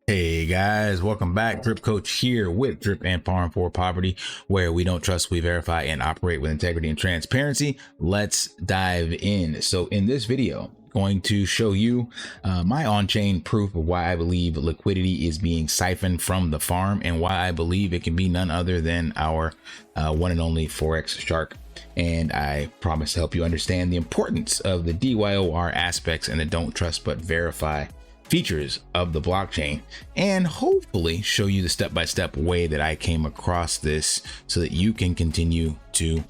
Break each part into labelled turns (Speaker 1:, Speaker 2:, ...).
Speaker 1: Hey guys, welcome back. DripCoach here with Drip and Farm for Poverty, where we don't trust, we verify, and operate with integrity and transparency. Let's dive in. So in this video, going to show you my on-chain proof of why I believe liquidity is being siphoned from the farm and why I believe it can be none other than our one and only Forex Shark. And I promise to help you understand the importance of the DYOR aspects and the don't trust but verify features of the blockchain, and hopefully show you the step-by-step way that I came across this so that you can continue to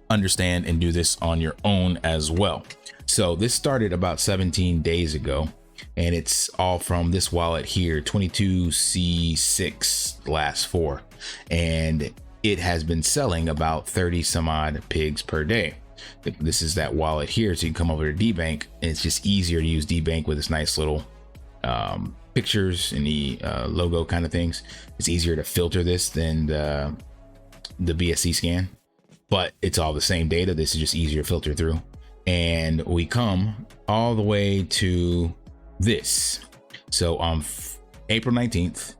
Speaker 1: understand and do this on your own as well. So this started about 17 days ago, and it's all from this wallet here, 22C6 last 4, and it has been selling about 30 some odd pigs per day. This is that wallet here, so you can come over to Debank, and it's just easier to use Debank with this nice little pictures and the logo kind of things. It's easier to filter this than the BSC scan, but it's all the same data. This is just easier to filter through. And we come all the way to this. So on April 19th,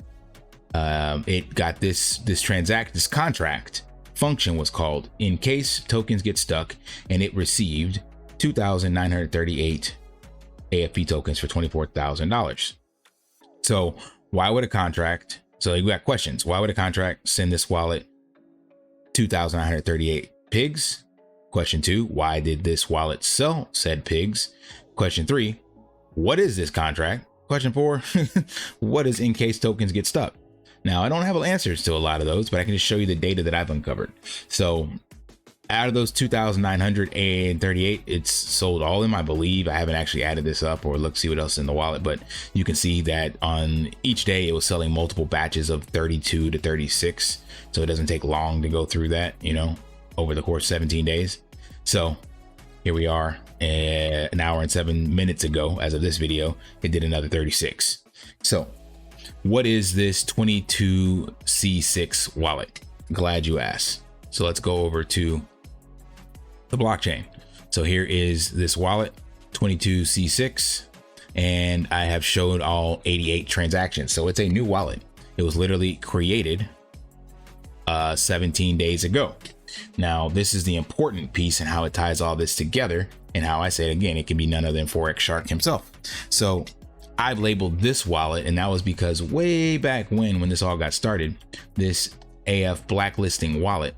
Speaker 1: it got this contract function was called in case tokens get stuck, and it received 2,938 AFP tokens for $24,000. So why would a contract, so we got questions. Why would a contract send this wallet 2,938 pigs? Question 2, why did this wallet sell said pigs? Question 3, what is this contract? Question 4, what is in case tokens get stuck? Now, I don't have answers to a lot of those, but I can just show you the data that I've uncovered. So out of those 2,938, it's sold all in, I believe. I haven't actually added this up or look see what else is in the wallet, but you can see that on each day it was selling multiple batches of 32 to 36. So it doesn't take long to go through that, you know, over the course of 17 days. So here we are, an hour and 7 minutes ago, as of this video, it did another 36. So what is this 22C6 wallet? Glad you asked. So let's go over to the blockchain. So here is this wallet, 22C6, and I have showed all 88 transactions. So it's a new wallet. It was literally created 17 days ago. Now, this is the important piece and how it ties all this together, and how I say it again, it can be none other than Forex Shark himself. So I've labeled this wallet, and that was because way back when this all got started, this AF blacklisting wallet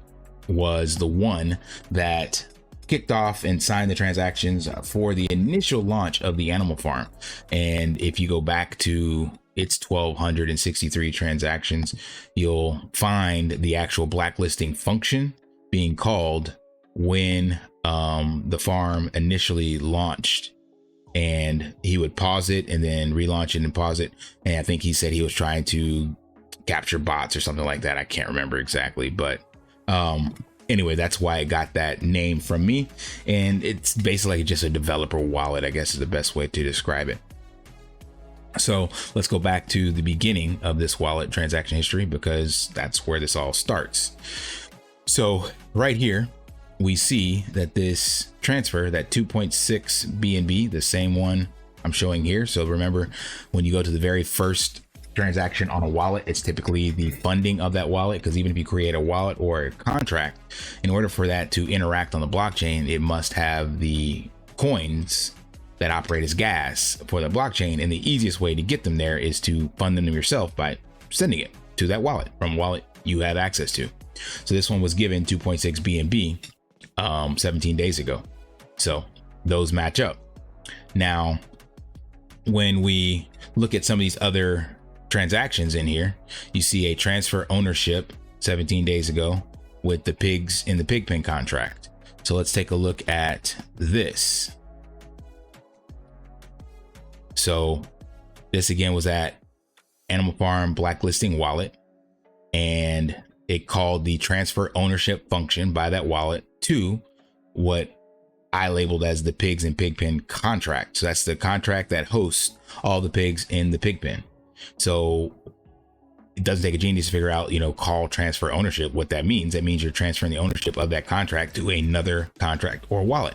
Speaker 1: was the one that kicked off and signed the transactions for the initial launch of the animal farm. And if you go back to its 1,263 transactions, you'll find the actual blacklisting function being called when the farm initially launched. And he would pause it and then relaunch it and pause it. And I think he said he was trying to capture bots or something like that. I can't remember exactly, but anyway, that's why I got that name from me. And it's basically just a developer wallet, I guess is the best way to describe it. So let's go back to the beginning of this wallet transaction history, because that's where this all starts. So right here, we see that this transfer, that 2.6 BNB, the same one I'm showing here. So remember, when you go to the very first transaction on a wallet, it's typically the funding of that wallet, because even if you create a wallet or a contract, in order for that to interact on the blockchain, it must have the coins that operate as gas for the blockchain. And the easiest way to get them there is to fund them yourself by sending it to that wallet from a wallet you have access to. So this one was given 2.6 BNB 17 days ago. So those match up. Now, when we look at some of these other transactions in here, you see a transfer ownership 17 days ago with the pigs in the pigpen contract. So let's take a look at this. So this again was at Animal Farm blacklisting wallet, and it called the transfer ownership function by that wallet to what I labeled as the pigs in pigpen contract. So that's the contract that hosts all the pigs in the pigpen. So it doesn't take a genius to figure out, call transfer ownership. What that means, that means you're transferring the ownership of that contract to another contract or wallet.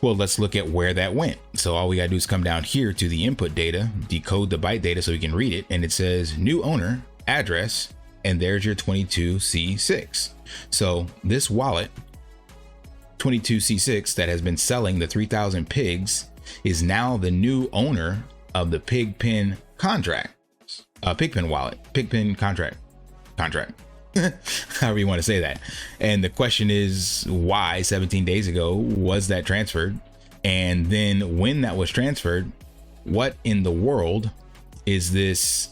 Speaker 1: Well, let's look at where that went. So all we gotta do is come down here to the input data, decode the byte data so we can read it. And it says new owner, address, and there's your 22C6. So this wallet, 22C6, that has been selling the 3,000 pigs is now the new owner of the Pigpen contract. Pigpen wallet, Pigpen contract, however you want to say that. And the question is, why 17 days ago was that transferred? And then when that was transferred, what in the world is this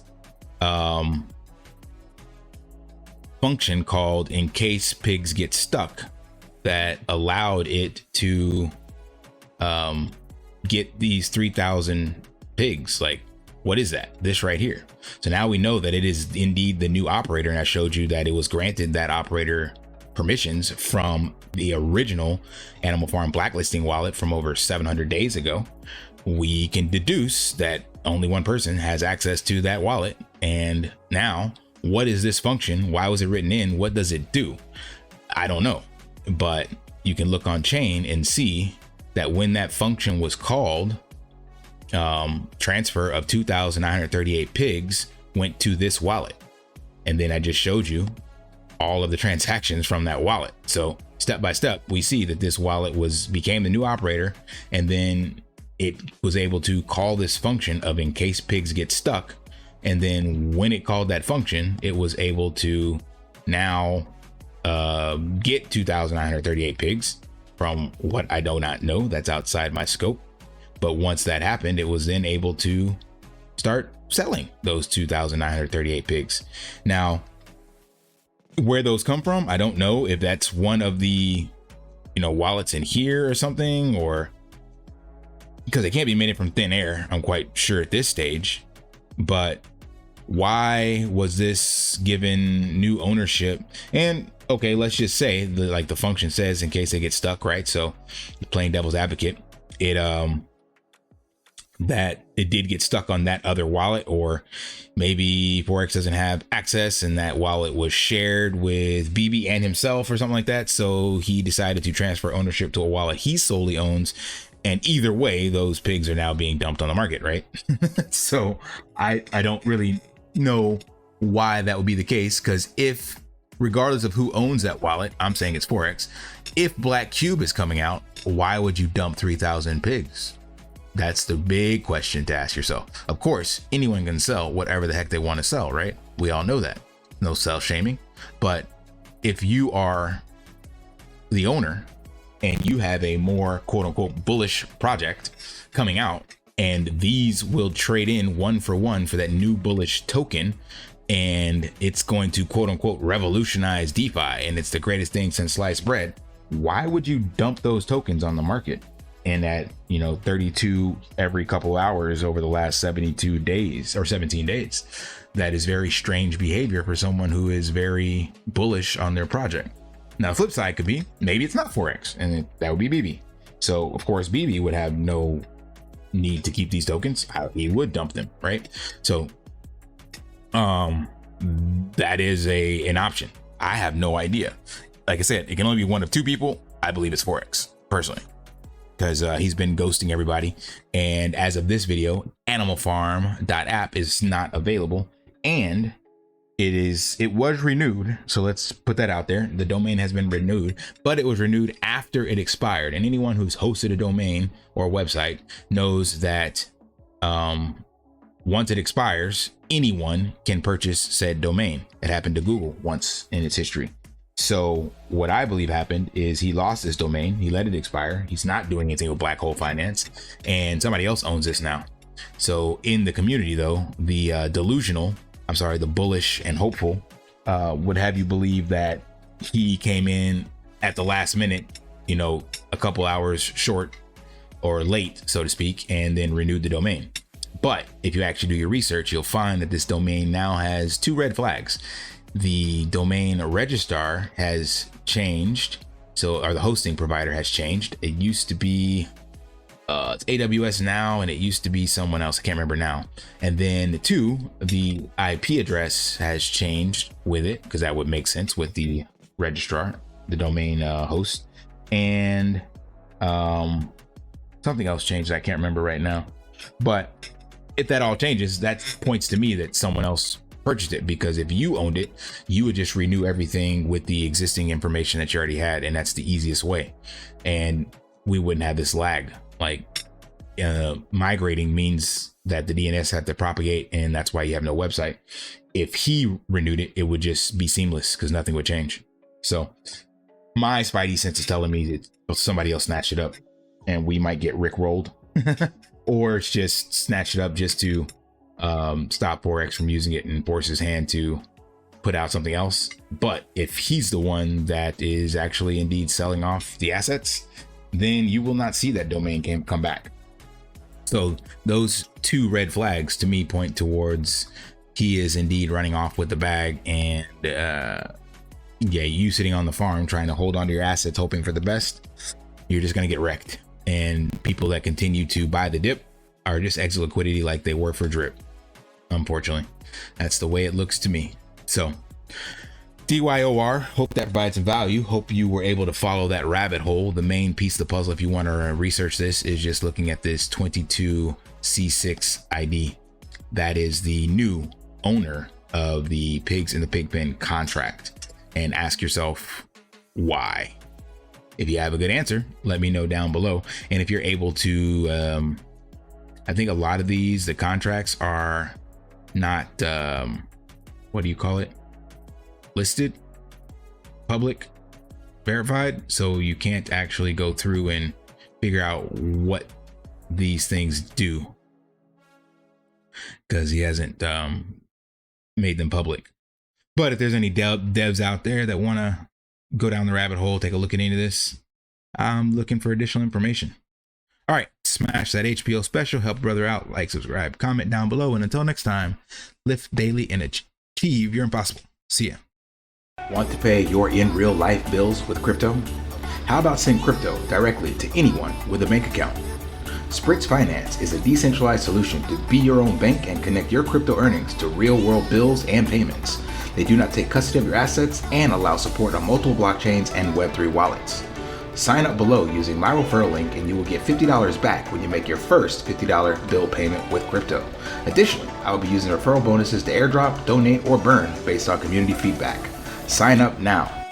Speaker 1: function called in case pigs get stuck that allowed it to get these 3,000 pigs? Like, what is that? This right here. So now we know that it is indeed the new operator, and I showed you that it was granted that operator permissions from the original Animal Farm blacklisting wallet from over 700 days ago. We can deduce that only one person has access to that wallet. And now, what is this function? Why was it written in? What does it do? I don't know, but you can look on chain and see that when that function was called, transfer of 2,938 pigs went to this wallet. And then I just showed you all of the transactions from that wallet. So step by step, we see that this wallet became the new operator, and then it was able to call this function of in case pigs get stuck. And then when it called that function, it was able to now get 2,938 pigs from what I do not know. That's outside my scope. But once that happened, it was then able to start selling those 2,938 pigs. Now, where those come from, I don't know if that's one of the, wallets in here or something, or because it can't be made from thin air, I'm quite sure at this stage. But why was this given new ownership? And okay, let's just say the function says in case they get stuck, right? So playing devil's advocate, that it did get stuck on that other wallet, or maybe Forex doesn't have access and that wallet was shared with BB and himself or something like that. So he decided to transfer ownership to a wallet he solely owns. And either way, those pigs are now being dumped on the market, right? So I don't really know why that would be the case, because if, regardless of who owns that wallet, I'm saying it's Forex, if Black Cube is coming out, why would you dump 3,000 pigs? That's the big question to ask yourself. Of course, anyone can sell whatever the heck they want to sell, right? We all know that. No self-shaming. But if you are the owner and you have a more quote unquote bullish project coming out, and these will trade in one for that new bullish token, and it's going to quote unquote revolutionize DeFi, and it's the greatest thing since sliced bread, why would you dump those tokens on the market? And at 32 every couple hours over the last 72 days or 17 days, that is very strange behavior for someone who is very bullish on their project. Now, the flip side could be maybe it's not Forex, and that would be BB. So of course BB would have no need to keep these tokens. He would dump them, right? So that is an option. I have no idea. Like I said, it can only be one of two people. I believe it's Forex personally, because he's been ghosting everybody. And as of this video, animalfarm.app is not available, and it was renewed. So let's put that out there. The domain has been renewed, but it was renewed after it expired. And anyone who's hosted a domain or a website knows that once it expires, anyone can purchase said domain. It happened to Google once in its history. So what I believe happened is he lost this domain. He let it expire. He's not doing anything with Black Hole Finance, and somebody else owns this now. So in the community, though, the the bullish and hopeful would have you believe that he came in at the last minute, a couple hours short or late, so to speak, and then renewed the domain. But if you actually do your research, you'll find that this domain now has two red flags. The domain registrar has changed, or the hosting provider has changed. It used to be it's AWS now, and it used to be someone else. I can't remember now. And then 2, the IP address has changed with it, because that would make sense with the registrar, the domain host. And something else changed. I can't remember right now. But if that all changes, that points to me that someone else purchased it, because if you owned it, you would just renew everything with the existing information that you already had, and that's the easiest way. And we wouldn't have this lag. Like migrating means that the DNS had to propagate, and that's why you have no website. If he renewed it, it would just be seamless because nothing would change. So my spidey sense is telling me that somebody else snatched it up, and we might get rickrolled, or just snatch it up just to stop Forex from using it and force his hand to put out something else. But if he's the one that is actually indeed selling off the assets, then you will not see that domain come back. So those 2 red flags to me point towards he is indeed running off with the bag, and yeah, you sitting on the farm trying to hold on to your assets hoping for the best, you're just going to get wrecked. And people that continue to buy the dip are just exit liquidity like they were for drip. Unfortunately, that's the way it looks to me. So DYOR, hope that provides some value. Hope you were able to follow that rabbit hole. The main piece of the puzzle, if you want to research this, is just looking at this 22C6 ID. That is the new owner of the pigs in the pig pen contract, and ask yourself why. If you have a good answer, let me know down below. And if you're able to, I think a lot of these, the contracts are not, what do you call it? Listed, public, verified. So you can't actually go through and figure out what these things do, because he hasn't made them public. But if there's any devs out there that want to go down the rabbit hole, take a look at any of this, I'm looking for additional information. All right, smash that HPO special, help a brother out, like, subscribe, comment down below, and until next time, lift daily and achieve your impossible. See ya. Want to pay your in real life bills with crypto? How about send crypto directly to anyone with a bank account? SPRITZ Finance is a decentralized solution to be your own bank and connect your crypto earnings to real world bills and payments. They do not take custody of your assets and allow support on multiple blockchains and Web3 wallets. Sign up below using my referral link and you will get $50 back when you make your first $50 bill payment with crypto. Additionally, I will be using referral bonuses to airdrop, donate, or burn based on community feedback. Sign up now.